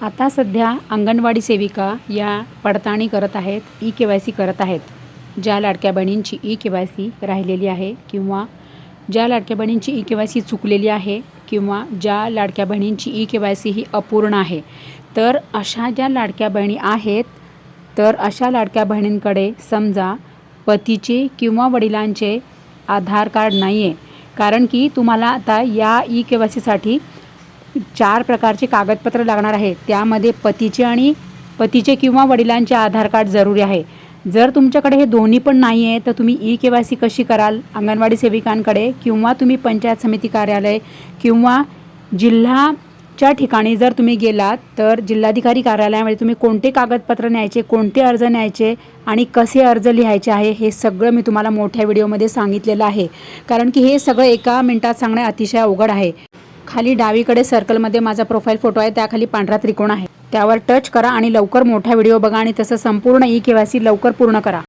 आता सध्या अंगणवाडी सेविका या पडताळणी करत आहेत, ई-के-वाय-सी करत आहेत. ज्या लाडक्या बहिणींची ई-के-वाय-सी राहिलेली आहे किंवा ज्या लाडक्या बहिणींची ई-के-वाय-सी चुकलेली आहे किंवा ज्या लाडक्या बहिणींची ई-के-वाय-सी ही अपूर्ण आहे, तर अशा ज्या लाडक्या बहिणी आहेत, तर अशा लाडक्या बहिणींकडे समजा पतीचे किंवा वडिलांचे आधार कार्ड नाही आहे. कारण की तुम्हाला आता या ई-के-वाय-सीसाठी 4 प्रकारचे कागदपत्र लागणार आहे. त्यामध्ये पतीचे किंवा वडिलांचे आधार कार्ड जरुरी आहे. जर तुमच्याकडे हे दोन्ही पण नाही आहे तर तुम्ही ई-के-वाय-सी कशी कराल? अंगणवाडी सेविकांकडे किंवा तुम्ही पंचायत समिती कार्यालय किंवा जिल्ह्याच्या ठिकाणी जर तुम्ही गेलात तर जिल्हाधिकारी कार्यालयामध्ये तुम्ही कोणते कागदपत्र न्यायचे, कोणते अर्ज न्यायचे आणि कसे अर्ज लिहायचे आहे, हे सगळं मी तुम्हाला मोठ्या व्हिडिओमध्ये सांगितलेलं आहे. कारण की हे सगळं एका मिनिटात सांगणे अतिशय अवघड आहे. खाली डावीकडे सर्कलमध्ये माझा प्रोफाईल फोटो आहे, त्याखाली पांढरा त्रिकोण आहे, त्यावर टच करा आणि लवकर मोठा व्हिडिओ बघा आणि तसं संपूर्ण ई-के-वाय-सी लवकर पूर्ण करा.